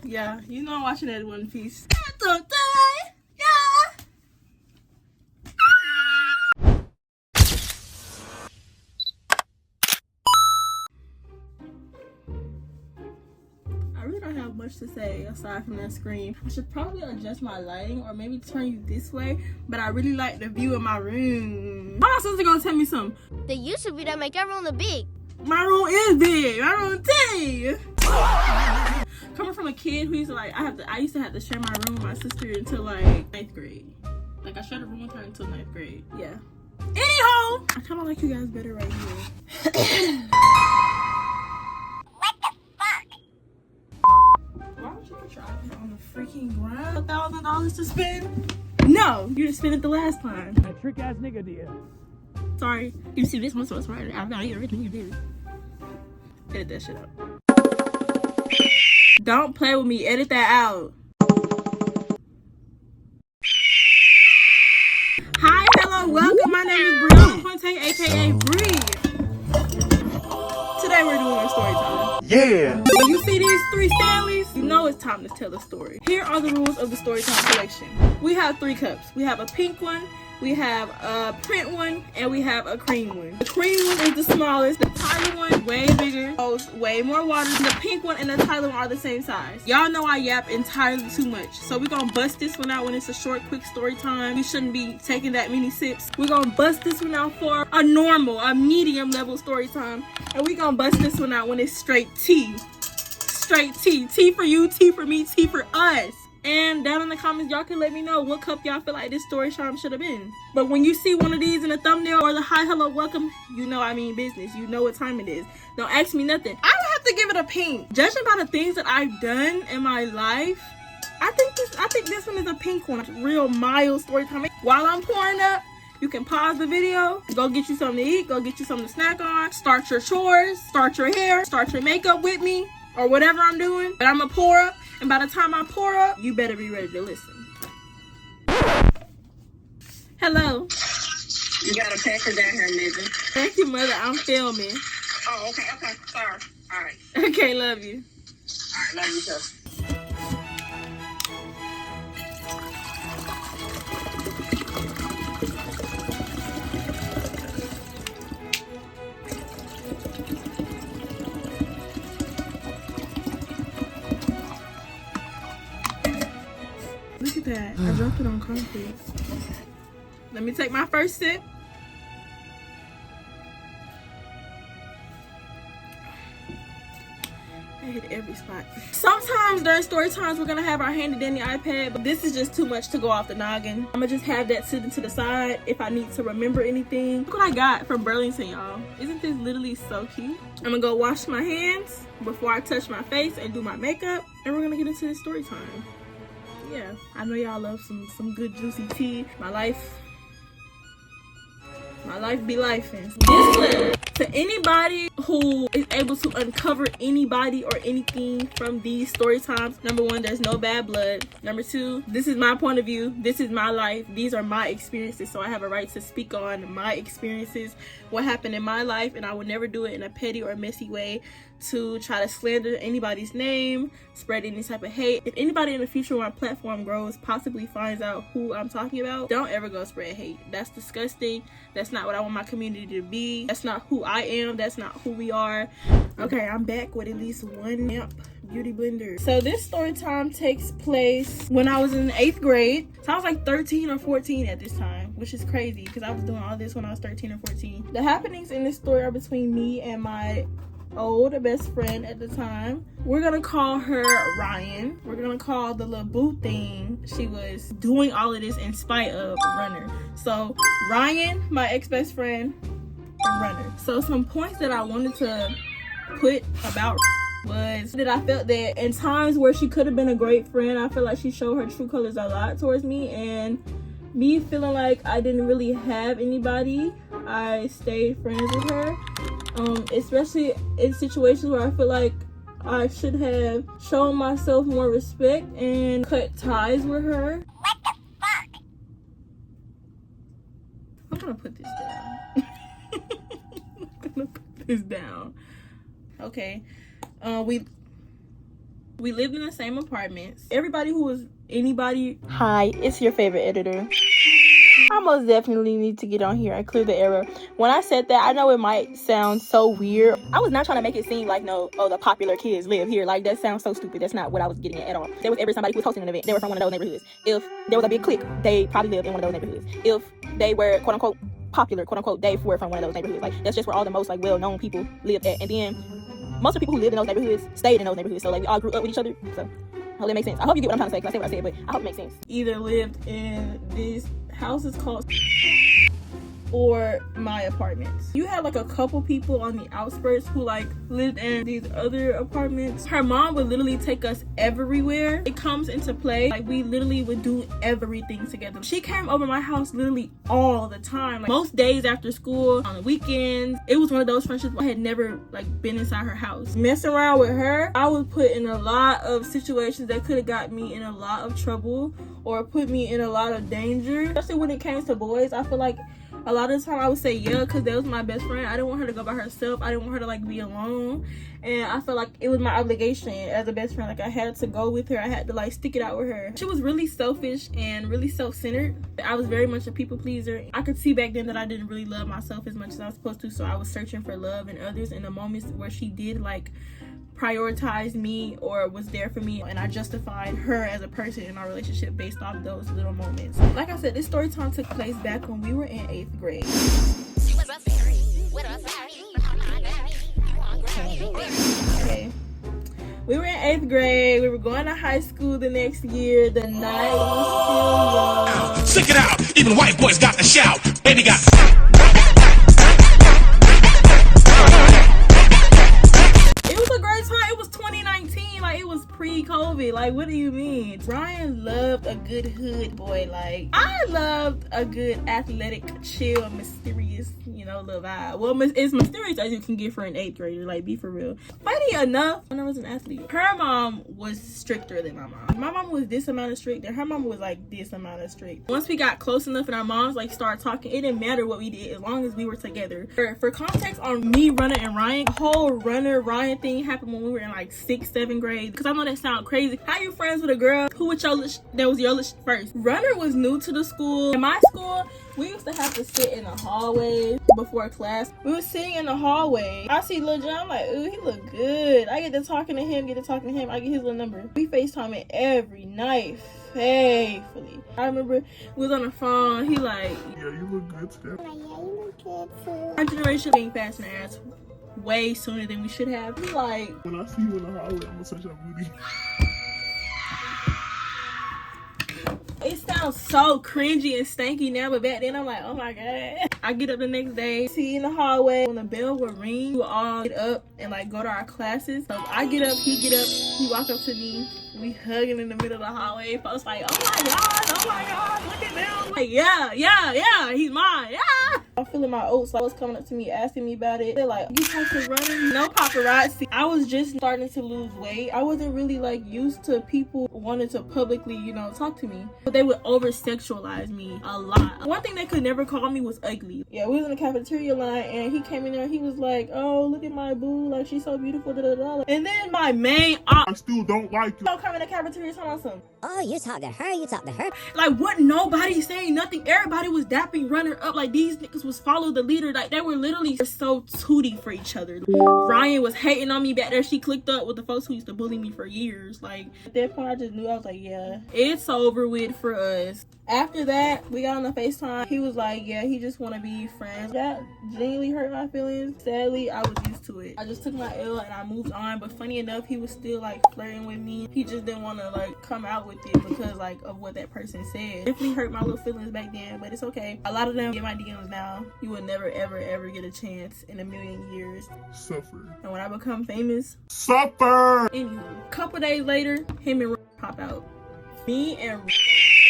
Yeah, you know I'm watching that in One Piece. I really don't have much to say aside from that screen. I should probably adjust my lighting or maybe turn you this way, but I really like the view of my room. My sister gonna tell me something. The YouTube video make your room look big. My room is big. I don't tell you. Coming from a kid who used to I used to have to share my room with my sister until like 9th grade. Like I shared a room with her until 9th grade. Yeah. Anyhow, I kind of like you guys better right here. Why would you put your iPad on the freaking ground? $1,000 to spend? No, you didn't spend it the last time. A trick ass nigga did. Sorry. You see this one, so it's right. I've got everything you did. Edit that shit out. Don't play with me. Edit that out. Hi, hello, welcome. My name is Brianna Ponte, aka Bree. Today we're doing a story time. Yeah. When you see these 3 Stanleys, you know it's time to tell a story. Here are the rules of the Storytime collection. We have 3 cups. We have a pink one, we have a print one, and we have a cream one. The cream one is the smallest. The Tyler one, way bigger, holds way more water. The pink one and the Tyler one are the same size. Y'all know I yap entirely too much. So we're gonna bust this one out when it's a short, quick story time. We shouldn't be taking that many sips. We're gonna bust this one out for a normal, a medium level story time. And we're gonna bust this one out when it's straight tea. Straight tea. Tea for you, tea for me, tea for us. And down in the comments, y'all can let me know what cup y'all feel like this story time should have been. But when you see one of these in the thumbnail or the hi, hello, welcome, you know I mean business. You know what time it is. Don't ask me nothing. I would have to give it a pink. Judging by the things that I've done in my life, I think this one is a pink one. Real mild story time. While I'm pouring up, you can pause the video, go get you something to eat, go get you something to snack on, start your chores, start your hair, start your makeup with me, or whatever I'm doing. But I'm gonna pour up. And by the time I pour up, you better be ready to listen. Hello. You got a packer down here, nigga. Thank you, mother. I'm filming. Oh, okay. Sorry. All right. Okay, love you. All right, love you too. Look at that. I dropped it on concrete. Let me take my first sip. I hit every spot. Sometimes during story times we're gonna have our handy dandy iPad, but this is just too much to go off the noggin. I'm gonna just have that sitting to the side if I need to remember anything. Look what I got from Burlington, y'all. Isn't this literally so cute? I'm gonna go wash my hands before I touch my face and do my makeup, and we're gonna get into this story time. Yeah, I know y'all love some good juicy tea. My life be lifing. Disclaimer to anybody who is able to uncover anybody or anything from these story times. Number 1, there's no bad blood. Number 2, this is my point of view. This is my life. These are my experiences, so I have a right to speak on my experiences, what happened in my life, and I would never do it in a petty or messy way to try to slander anybody's name, spread any type of hate. If anybody in the future when my platform grows possibly finds out who I'm talking about, don't ever go spread hate. That's disgusting. That's not what I want my community to be. That's not who I am. That's not who we are. Okay, I'm back with at least one amp beauty blender. So this story time takes place when I was in 8th grade. So I was like 13 or 14 at this time, which is crazy because I was doing all this when I was 13 or 14. The happenings in this story are between me and my old best friend at the time. We're gonna call her Ryan. We're gonna call the little boo thing she was doing all of this in spite of Runner. So Ryan, my ex-best friend, and Runner. So some points that I wanted to put about was that I felt that in times where she could have been a great friend, I feel like she showed her true colors a lot towards me, and me feeling like I didn't really have anybody, I stayed friends with her. Especially in situations where I feel like I should have shown myself more respect and cut ties with her. What the fuck? I'm gonna put this down. I'm gonna put this down. Okay. We lived in the same apartments. Everybody who was anybody. Hi, it's your favorite editor. I most definitely need to get on here and clear the error. When I said that, I know it might sound so weird. I was not trying to make it seem like, no, oh, the popular kids live here. Like, that sounds so stupid. That's not what I was getting at all. There was somebody who was hosting an event. They were from one of those neighborhoods. If there was a big clique, they probably lived in one of those neighborhoods. If they were, quote unquote, popular, quote unquote, they were from one of those neighborhoods. Like, that's just where all the most, like, well-known people lived at. And then most of the people who lived in those neighborhoods stayed in those neighborhoods. So, like, we all grew up with each other. So, I hope that makes sense. I hope you get what I'm trying to say, because I say what I said, but I hope it makes sense. Either lived in these houses called or my apartments. You had like a couple people on the outskirts who like lived in these other apartments. Her mom would literally take us everywhere. It comes into play. Like, we literally would do everything together. She came over my house literally all the time. Like, most days after school, on the weekends. It was one of those friendships I had never like been inside her house. Messing around with her, I was put in a lot of situations that could have got me in a lot of trouble or put me in a lot of danger. Especially when it came to boys. I feel like a lot of the time I would say yeah, because that was my best friend. I didn't want her to go by herself. I didn't want her to like be alone. And I felt like it was my obligation as a best friend. Like, I had to go with her. I had to like stick it out with her. She was really selfish and really self-centered. I was very much a people pleaser. I could see back then that I didn't really love myself as much as I was supposed to. So I was searching for love in others. In the moments where she did like prioritized me or was there for me, and I justified her as a person in our relationship based off those little moments. Like I said, this story time took place back when we were in 8th grade. Okay. We were in 8th grade. We were going to high school the next year. The night was still young. Stick it out. Even white boys got to shout. Baby got. It was 2019, like it was pre-COVID. Like, what do you mean? Ryan loved a good hood boy. Like, I loved a good athletic, chill, mysterious, you know, little vibe. Well, it's mysterious as you can get for an 8th grader. Like, be for real. Funny enough, when I was an athlete, her mom was stricter than my mom. My mom was this amount of strict, and her mom was like this amount of strict. Once we got close enough and our moms like started talking, it didn't matter what we did as long as we were together. For context on me, Runner, and Ryan, the whole Runner Ryan thing happened when we were in like 6th, 7th grade. Because I know that sounds crazy. How you friends with a girl who was that was your first? Runner was new to the school. In my school, we used to have to sit in the hallway before class. We were sitting in the hallway. I see Lil John, I'm like, ooh, he look good. I get to talking to him, I get his little number. We FaceTime every night, faithfully. I remember we was on the phone, he like, yeah, you look good today. Yeah, you look good too. our generation being fast in our ass way sooner than we should have. He like, when I see you in the hallway, I'm gonna touch your booty. it sounds so cringy and stanky now, but back then I'm like, oh my god. I get up the next day, see in the hallway, when the bell would ring, we would all get up and like go to our classes. So I get up, he walk up to me, we hugging in the middle of the hallway. Folks like, oh my god, look at them. Like, yeah, he's mine, yeah. I'm feeling my oats. Like, was coming up to me asking me about it. They're like, you talk to Runner? No paparazzi. I was just starting to lose weight. I wasn't really like used to people wanting to publicly, you know, talk to me. But they would over sexualize me a lot. One thing they could never call me was ugly. Yeah, we was in the cafeteria line and he came in there. He was like, oh, look at my boo. Like, she's so beautiful. Da, da, da. And then my main I still don't like you. I'll come in the cafeteria talking about something. Oh, you talk to her. Like, what? Nobody saying nothing. Everybody was dapping Runner up. Like, these niggas was follow the leader. Like, they were literally so tooty for each other. Ryan was hating on me back there. She clicked up with the folks who used to bully me for years. Like, at that point, I just knew. I was like, yeah, it's over with for us. After that, we got on the FaceTime. He was like, yeah, he just want to be friends. That genuinely hurt my feelings. Sadly, I was used to it. I just took my L and I moved on. But funny enough, he was still like flirting with me. He just didn't want to like come out with it because like of what that person said. Definitely hurt my little feelings back then, but it's okay. A lot of them get my DMs now. You would never ever get a chance in a million years. Suffer. And when I become famous, suffer. Anywho, couple days later, him and pop out. Me and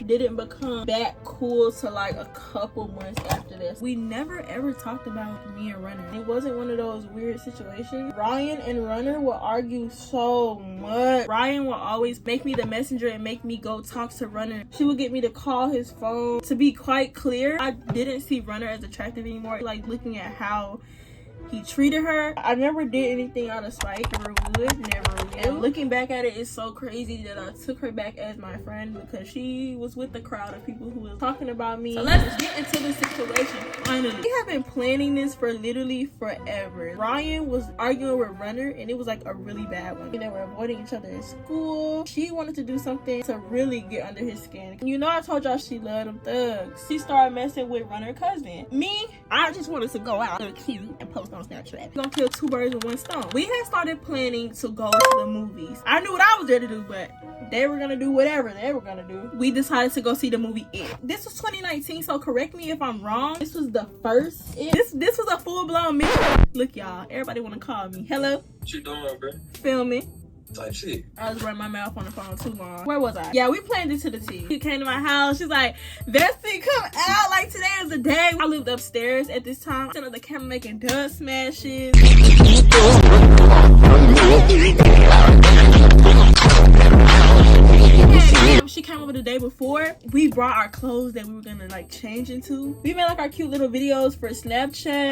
didn't become that cool till like a couple months after this. We never ever talked about me and Runner. It wasn't one of those weird situations. Ryan and Runner would argue so much. Ryan would always make me the messenger and make me go talk to Runner. She would get me to call his phone. To be quite clear, I didn't see Runner as attractive anymore. Like, looking at how he treated her. I never did anything out of spite. Never would, never will. And looking back at it, it's so crazy that I took her back as my friend because she was with the crowd of people who was talking about me. So let's get into the situation. Finally, we have been planning this for literally forever. Ryan was arguing with Runner, and it was like a really bad one. They were avoiding each other in school. She wanted to do something to really get under his skin. You know, I told y'all she loved them thugs. She started messing with Runner's cousin. Me, I just wanted to go out and cute and post on Snapchat. We're gonna kill two birds with one stone. We had started planning to go to the movies. I knew what I was there to do, but they were gonna do whatever they were gonna do. We decided to go see the movie It. This was 2019, so correct me if I'm wrong. This was the first It. This was a full-blown mission. Look, y'all, everybody wanna call me. Hello? What you doing, bro? Filming. Type shit. I was running my mouth on the phone too long. Where was I? Yeah, we planned it to the T. She came to my house. She's like, Bestie, come out. Like, today is the day. I lived upstairs at this time. Sitting on the camera making dust smashes. She came over the day before. We brought our clothes that we were gonna like change into. We made like our cute little videos for Snapchat.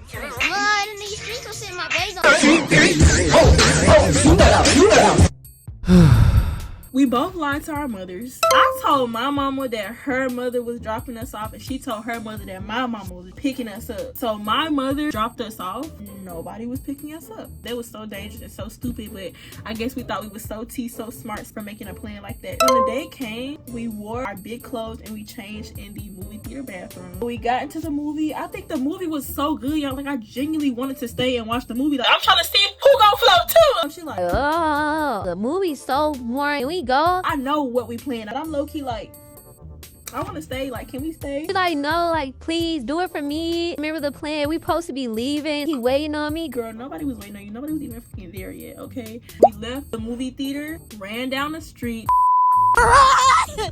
Blood in these streets will sit my bays on. We both lied to our mothers. I told my mama that her mother was dropping us off, and she told her mother that my mama was picking us up. So my mother dropped us off. Nobody was picking us up. That was so dangerous and so stupid, but I guess we thought we were so so smart for making a plan like that. When the day came, we wore our big clothes and we changed in the movie theater bathroom. When we got into the movie, I think the movie was so good, y'all. Like, I genuinely wanted to stay and watch the movie. Like, I'm trying to see who gonna float too. She like, oh, the movie's so boring. Can we go? I know what we planned, and I'm low-key like, I want to stay. Like, can we stay? She's like, no, like, please do it for me. Remember the plan? We supposed to be leaving. He waiting on me. Girl, nobody was waiting on you. Nobody was even freaking there yet, okay? We left the movie theater, ran down the street. Run!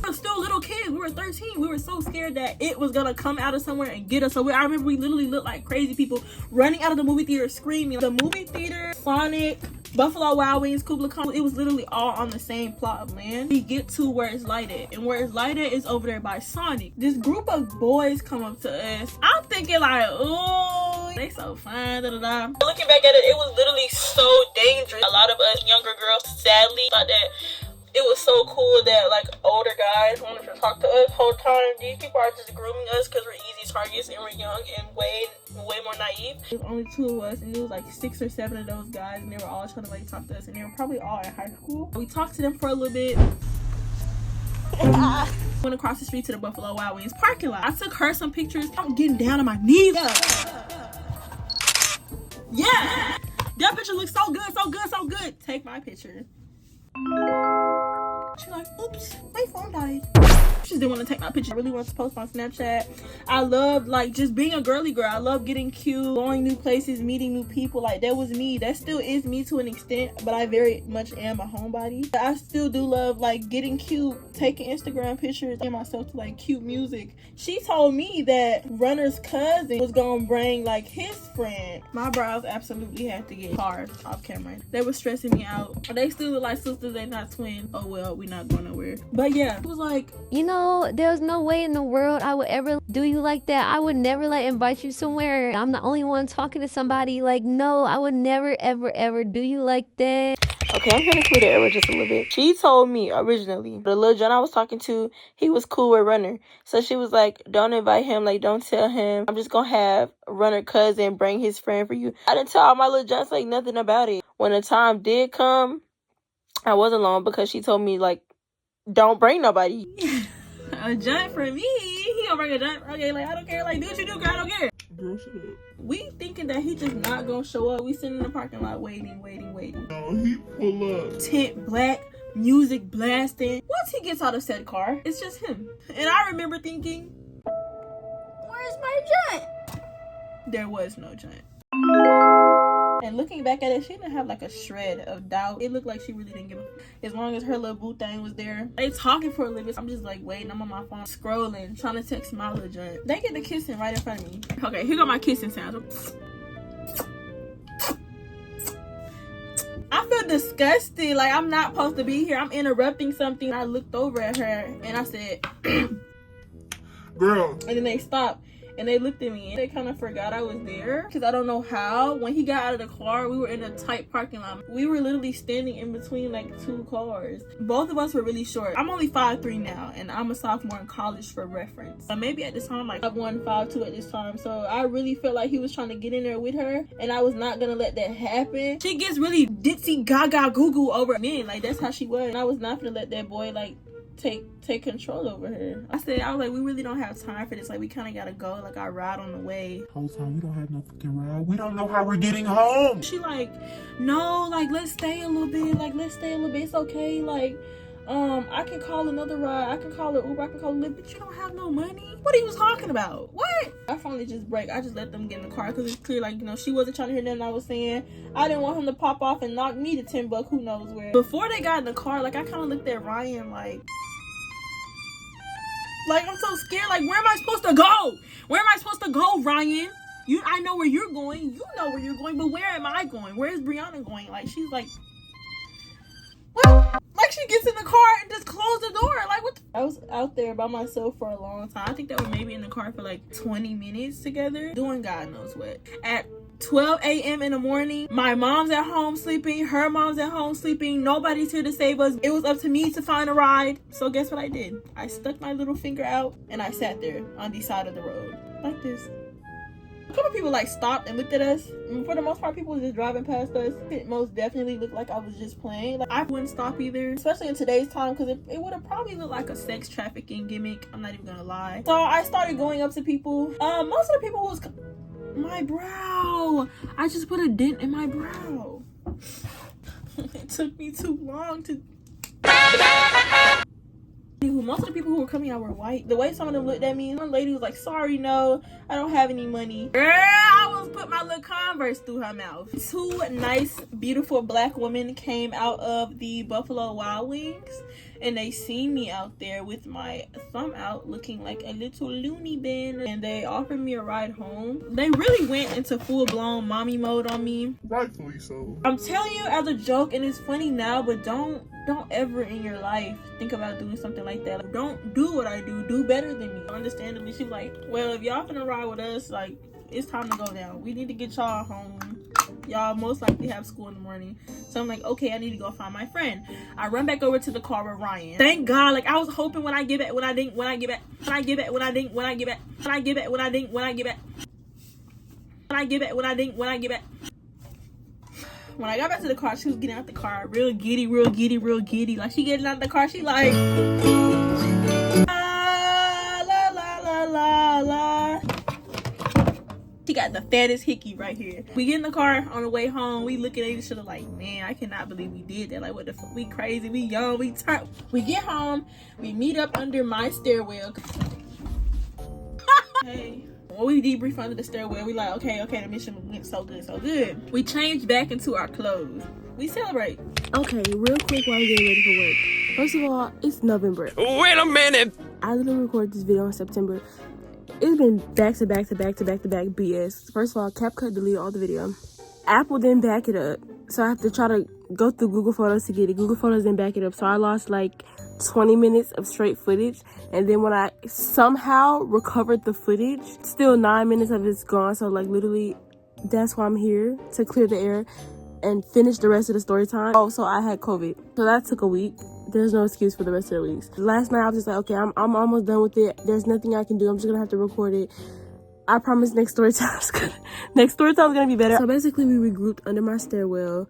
We were still little kids. We were 13. We were so scared that it was gonna come out of somewhere and get us. So I remember we literally looked like crazy people running out of the movie theater screaming. The movie theater, Sonic, Buffalo Wild Wings, Kubla Khan, it was literally all on the same plot of land. We get to where it's lighted, and where it's lighted is over there by Sonic. This group of boys come up to us. I'm thinking like, oh, they so fine, da da da. Looking back at it, it was literally so dangerous. A lot of us younger girls sadly thought that it was so cool that like older guys wanted to talk to us whole time. These people are just grooming us because we're easy targets and we're young and way more naive. There was only 2 of us, and it was like 6 or 7 of those guys, and they were all trying to like talk to us, and they were probably all in high school. We talked to them for a little bit. Went across the street to the Buffalo Wild Wings parking lot. I took her some pictures. I'm getting down on my knees. Yeah, that picture looks so good, so good, so good. Take my picture. She's like, oops, my phone died. She just didn't want to take my picture. I really wanted to post on Snapchat. I loved like just being a girly girl. I love getting cute, going new places, meeting new people. Like, that was me. That still is me to an extent, but I very much am a homebody. I still do love like getting cute, taking Instagram pictures, getting myself to like cute music. She told me that Runner's cousin was gonna bring like his friend. My brows absolutely had to get hard off camera. They were stressing me out. They still look like sisters, they not twins. Oh well, we not going nowhere. But yeah, it was like, you know, there's no way in the world I would ever do you like that. I would never like invite you somewhere. I'm the only one talking to somebody. Like, no, I would never, ever do you like that. okay, I'm gonna split it over just a little bit. She told me originally, the little John I was talking to, he was cool with Runner. So she was like, don't invite him, like, don't tell him. I'm just gonna have Runner cousin bring his friend for you. I didn't tell all my little Johns like nothing about it. When the time did come, I was alone because she told me like, don't bring nobody. A giant for me? He gonna bring a giant? Okay, like, I don't care. Like, do what you do, girl. I don't care. Girl, shut up. We thinking that he just not gonna show up. We sitting in the parking lot waiting. No, he pull up. Tent black, music blasting. Once he gets out of said car, it's just him. And I remember thinking, where's my giant? There was no giant. And looking back at it, she didn't have like a shred of doubt. It looked like she really didn't give a as long as her little boo thing was there. They talking for a little bit. I'm just like waiting. I'm on my phone scrolling, trying to text my little joint. They get the kissing right in front of me. Okay, here go my kissing sounds. I feel disgusted. Like, I'm not supposed to be here. I'm interrupting something. I looked over at her and I said, Girl. and then they stopped. And they looked at me and they kind of forgot I was there. Because I don't know how. When he got out of the car, we were in a tight parking lot. We were literally standing in between like 2 cars. Both of us were really short. I'm only 5'3" now. And I'm a sophomore in college for reference. But maybe at this time, like 5'1", 5'2" at this time. So I really felt like he was trying to get in there with her. And I was not going to let that happen. She gets really ditzy gaga goo goo over men. Like, that's how she was. And I was not going to let that boy like take control over her. I was like, we really don't have time for this. Like, we kind of gotta go. Like, our ride on the way. Whole time we don't have no fucking ride. We don't know how we're getting home. She like, no, like, let's stay a little bit. Like, let's stay a little bit. It's okay. Like, I can call another ride. I can call an Uber. I can call a Lyft. But you don't have no money. What he was talking about? What? I finally just break. I just let them get in the car because it's clear, like, you know, she wasn't trying to hear nothing I was saying. I didn't want him to pop off and knock me to 10 bucks. Who knows where. Before they got in the car, like, I kind of looked at Ryan like, I'm so scared. Like, where am I supposed to go? Where am I supposed to go, Ryan? I know where you're going. You know where you're going. But where am I going? Where is Brianna going? Like, she's like, what? Like, she gets in the car and just closed the door. Like, what? I was out there by myself for a long time. I think that we maybe in the car for like 20 minutes together. Doing God knows what. At 12 a.m. in the morning, my mom's at home sleeping, her mom's at home sleeping, nobody's here to save us. It was up to me to find a ride. So guess what I did? I stuck my little finger out and I sat there on the side of the road like this. A couple people like stopped and looked at us, and for the most part people were just driving past us. It most definitely looked like I was just playing. Like, I wouldn't stop either, especially in today's time, because it would have probably looked like a sex trafficking gimmick. I'm not even gonna lie. So I started going up to people. Most of the people was my brow. I just put a dent in my brow. It took me too long to. Most of the people who were coming out were white. The way some of them looked at me, one lady was like, sorry, no, I don't have any money. Girl, I almost put my little Converse through her mouth. 2 nice, beautiful black women came out of the Buffalo Wild Wings, and they seen me out there with my thumb out looking like a little loony bin, and they offered me a ride home. They really went into full-blown mommy mode on me. Rightfully so. I'm telling you as a joke, and it's funny now, but don't ever in your life think about doing something like that. Like, don't do what I do better than me. Understandably, she's like, well, if y'all finna ride with us, like, it's time to go down. We need to get y'all home. Y'all most likely have school in the morning. So I'm like, okay, I need to go find my friend. I run back over to the car with Ryan. Thank God. Like, I was hoping when I get back, when I get back. When I got back to the car, she was getting out the car real giddy. Like, she getting out the car, she like, la. She got the fattest hickey right here. We get in the car on the way home. We looking at each other like, man, I cannot believe we did that. Like, what the fuck? We crazy. We young. We turn. We get home. We meet up under my stairwell. Hey. When we debrief under the stairwell, we like, okay, the mission went so good. We changed back into our clothes. We celebrate. Okay, real quick while we get ready for work. First of all, it's November. Wait a minute. I literally recorded this video in September. It's been back to back BS. First of all, CapCut deleted all the video. Apple didn't back it up, so I have to try to go through Google Photos to get it. Google Photos didn't back it up, so I lost like 20 minutes of straight footage. And then when I somehow recovered the footage, still 9 minutes of it's gone. So like, literally, that's why I'm here, to clear the air and finish the rest of the story time. Oh, so I had COVID, so that took a week. There's no excuse for the rest of the weeks. Last night I was just like, okay, I'm almost done with it. There's nothing I can do. I'm just gonna have to record it. I promise next story time is gonna be better. So basically, we regrouped under my stairwell.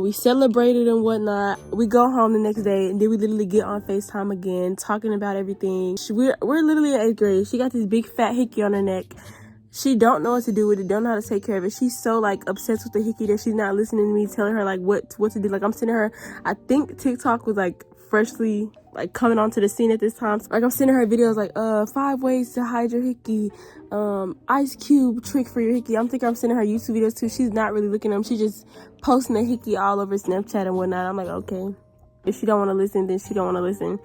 We celebrated and whatnot. We go home the next day, and then we literally get on FaceTime again, talking about everything. We're literally in 8th grade. She got this big fat hickey on her neck. She don't know what to do with it, don't know how to take care of it. She's so like obsessed with the hickey that she's not listening to me telling her like what to do. Like, I'm sending her, I think TikTok was like freshly like coming onto the scene at this time. So, like, I'm sending her videos like 5 ways to hide your hickey, ice cube trick for your hickey. I'm sending her YouTube videos too. She's not really looking at them. She's just posting the hickey all over Snapchat and whatnot. I'm like, okay, if she don't want to listen, then she don't want to listen.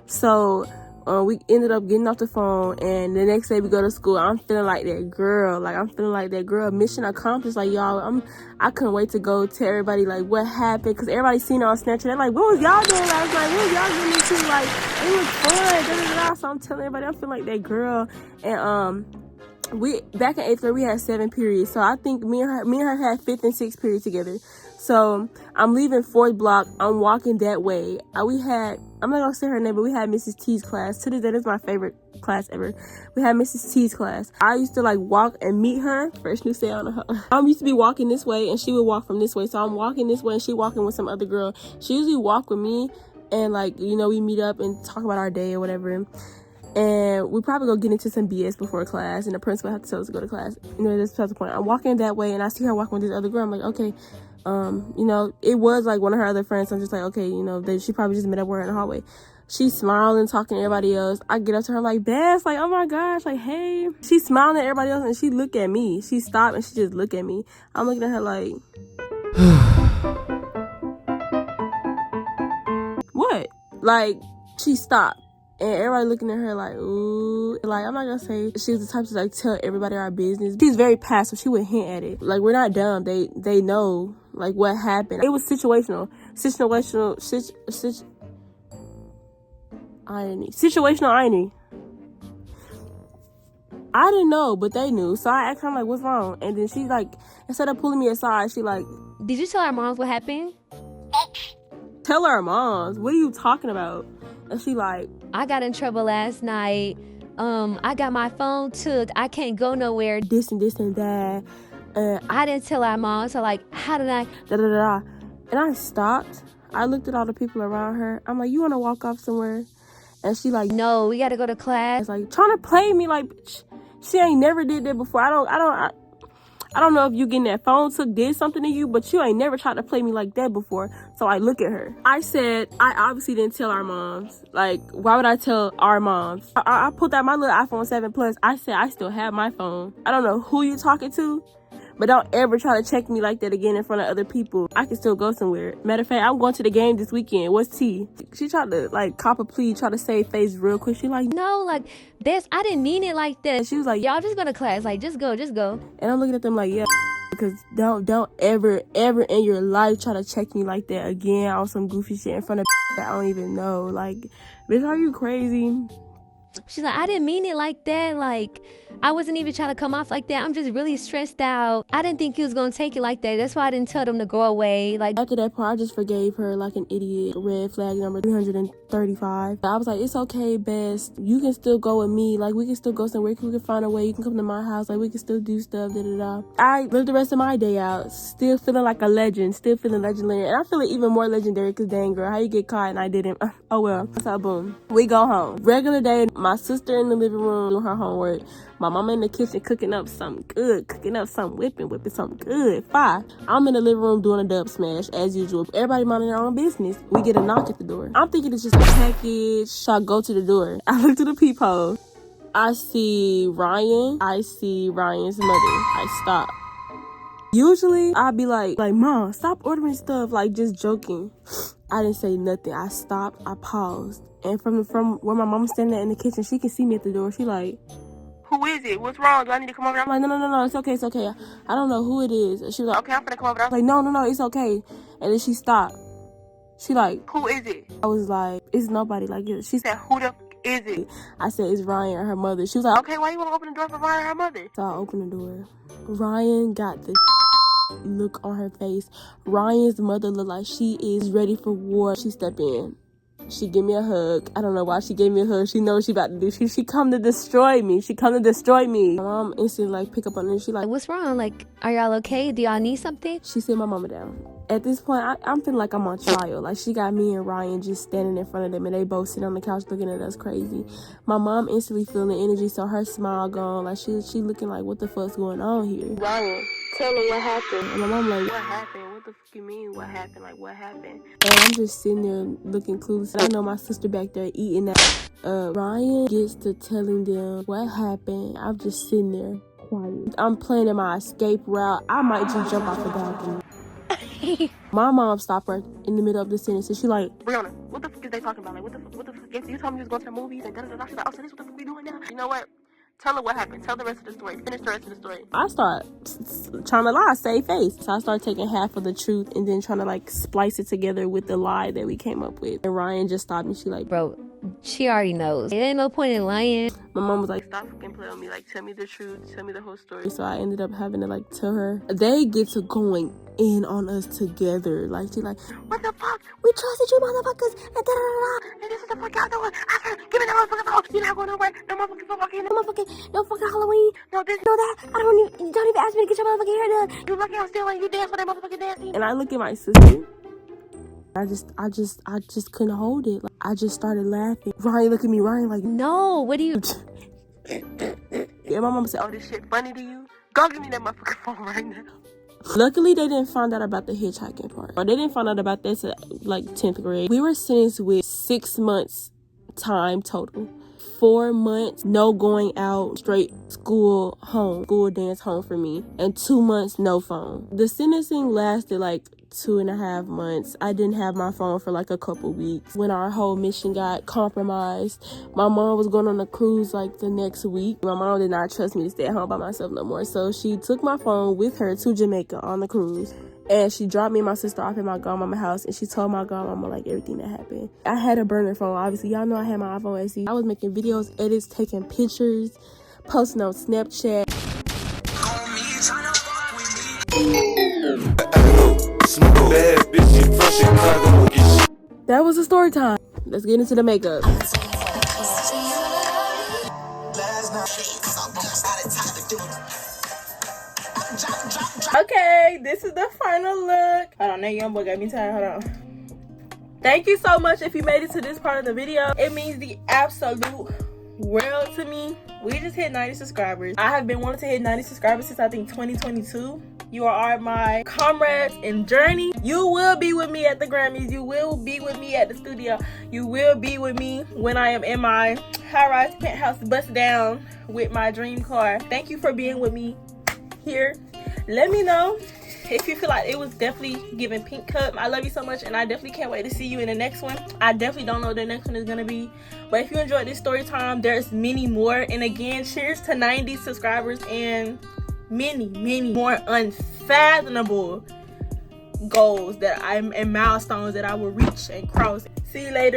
So we ended up getting off the phone, and the next day we go to school. I'm feeling like that girl. Like, I'm feeling like that girl. Mission accomplished. Like, y'all, I couldn't wait to go tell everybody, like, what happened. Because everybody seen it on Snapchat. They're like, what was y'all doing last night? What was y'all getting into? Like, it was fun. Da, da, da. So I'm telling everybody, I'm feeling like that girl. And, we back in 8th grade, we had 7 periods. So I think me and her had 5th and 6th period together. So I'm leaving 4th block. I'm walking that way. I'm not gonna say her name, but we had Mrs. T's class. To this day, that's my favorite class ever. We had Mrs. T's class. I used to like walk and meet her. Fresh new say on her. I used to be walking this way, and she would walk from this way. So I'm walking this way, and she walking with some other girl. She usually walk with me, and like, you know, we meet up and talk about our day or whatever. And we probably go get into some BS before class, and the principal had to tell us to go to class. You know, that's the point. I'm walking that way, and I see her walking with this other girl. I'm like, okay, you know, it was like one of her other friends. I'm just like, okay, you know, she probably just met up with her in the hallway. She's smiling, talking to everybody else. I get up to her, I'm like, Bess, like, oh my gosh, like, hey. She's smiling at everybody else, and she look at me. She stopped, and she just look at me. I'm looking at her like, what? Like, she stopped. And everybody looking at her like, ooh. Like, I'm not gonna say she's the type to like tell everybody our business. She's very passive. She would hint at it. Like, we're not dumb. They know like what happened. It was situational irony. I didn't know, but they knew. So I asked her, like, what's wrong? And then she like, instead of pulling me aside, she like, Did you tell our moms what happened? tell our moms. What are you talking about? And she like, I got in trouble last night. I got my phone took. I can't go nowhere. this and this and that. I didn't tell our mom. So like, how did I? Da da da. And I stopped. I looked at all the people around her. I'm like, you want to walk off somewhere? And she like, No, we got to go to class. it's like trying to play me like, bitch, she ain't never did that before. I don't know if you getting that phone took did something to you, but you ain't never tried to play me like that before. So I look at her. I said, I obviously didn't tell our moms. Like, why would I tell our moms? I pulled out my little iPhone 7 Plus. I said, I still have my phone. I don't know who you talking to, but don't ever try to check me like that again in front of other people. I can still go somewhere. Matter of fact, I'm going to the game this weekend. What's tea? She tried to like cop a plea, try to save face real quick. She like, No, like, Bess, I didn't mean it like that. and she was like, Y'all just go to class. Like, just go. and I'm looking at them like, yeah, because don't ever in your life try to check me like that again on some goofy shit in front of that I don't even know. Like, bitch, are you crazy? She's like, I didn't mean it like that. Like, I wasn't even trying to come off like that. I'm just really stressed out. I didn't think he was going to take it like that. That's why I didn't tell them to go away. Like, After that part, I just forgave her like an idiot. Red flag number 335. I was like, it's okay, Bess. You can still go with me. Like, we can still go somewhere. We can find a way. You can come to my house. Like, we can still do stuff. Da da da. I lived the rest of my day out, still feeling like a legend. Still feeling legendary. And I feel even more legendary because, dang, girl, how you get caught and I didn't? Oh, well. So, boom. We go home. Regular day, my sister in the living room doing her homework. My mama in the kitchen cooking up something good, whipping something good. 5. I'm in the living room doing a dub smash as usual. Everybody minding their own business. We get a knock at the door. I'm thinking it's just a package. So I go to the door. I look through the peephole. I see Ryan. I see Ryan's mother. I stop. Usually I'd be like, Mom, stop ordering stuff. Like, just joking. I didn't say nothing. I stopped. I paused. And from where my mom's standing at in the kitchen, she can see me at the door. She like, who is it? What's wrong? Do I need to come over? I'm like, no, it's okay. I don't know who it is. And she was like, okay, I'm gonna come over. I was like, no, it's okay. And then she stopped. She like, who is it? I was like, it's nobody. Like, she said, who the is it? I said, it's Ryan and her mother. She was like, okay, why you want to open the door for Ryan and her mother? So I opened the door. Ryan got the look on her face. Ryan's mother looked like she is ready for war. She stepped in. She gave me a hug. I don't know why she gave me a hug. She knows she about to do. She come to destroy me. My mom instantly like pick up on her. She like, what's wrong? Like, are y'all okay? Do y'all need something? she sit my mama down. At this point, I'm feeling like I'm on trial. Like, she got me and Ryan just standing in front of them, and they both sitting on the couch looking at us crazy. My mom instantly feeling the energy, so her smile gone. Like, she looking like, what the fuck's going on here? Ryan, tell me what happened. And my mom like, what happened? What the fuck you mean? What happened? Like, what happened? And I'm just sitting there looking clueless. I know my sister back there eating that. Ryan gets to telling them what happened. I'm just sitting there quiet. I'm planning my escape route. I might just jump off the balcony. My mom stopped her in the middle of the sentence and she like, Brianna, what the fuck is they talking about? Like, what the fuck? If you told me you was going to the movies and da-da-da-da, she's like, oh, so this what the fuck we doing now? You know what? Tell her what happened. Tell the rest of the story. Finish the rest of the story. I start trying to lie, save face. So I start taking half of the truth and then trying to like splice it together with the lie that we came up with. And Ryan just stopped me. She like, Bro, she already knows. It ain't no point in lying. my mom was like, stop fucking playing with me. Like, tell me the truth. Tell me the whole story. So I ended up having to like tell her. They get to going in on us together. Like, she like, what the fuck? We trusted you motherfuckers. And da-da-da-da. And this is the fuck y'all doing. I said, give me that motherfucking phone. You're not going nowhere. No motherfucking fucking, no fucking Halloween. No this, no that. I don't even ask me to get your motherfucking hair done. You lucky I'm still letting you dance for that motherfucking dancing. And I look at my sister. I just couldn't hold it. Like, I just started laughing. Ryan look at me. Ryan like, No, what do you... Yeah, my mama said, oh, this shit funny to you? Go give me that motherfucking phone right now. Luckily, they didn't find out about the hitchhiking part. Or they didn't find out about this at like 10th grade. We were sentenced with 6 months time total. 4 months, no going out, straight school home, school dance home for me. And 2 months, no phone. The sentencing lasted like 2.5 months. I didn't have my phone for like a couple weeks. When our whole mission got compromised, my mom was going on a cruise like the next week. My mom did not trust me to stay at home by myself no more. So she took my phone with her to Jamaica on the cruise. And she dropped me and my sister off at my grandmama's house. And she told my grandmama like everything that happened. I had a burner phone, obviously. Y'all know I had my iPhone SE. I was making videos, edits, taking pictures, posting on Snapchat. That was a story time. Let's get into the makeup. Okay, this is the final look. Hold on, that young boy got me tired. Hold on. Thank you so much if you made it to this part of the video. It means the absolute world to me. We just hit 90 subscribers. I have been wanting to hit 90 subscribers since I think 2022. You are my comrades in journey. You will be with me at the Grammys. You will be with me at the studio. You will be with me when I am in my high-rise penthouse bust down with my dream car. Thank you for being with me here. Let me know if you feel like it was definitely giving pink cup. I love you so much, and I definitely can't wait to see you in the next one. I definitely don't know what the next one is gonna be, but if you enjoyed this story time, there's many more. And again, cheers to 90 subscribers and many more unfathomable goals that I'm and milestones that I will reach and cross. See you later.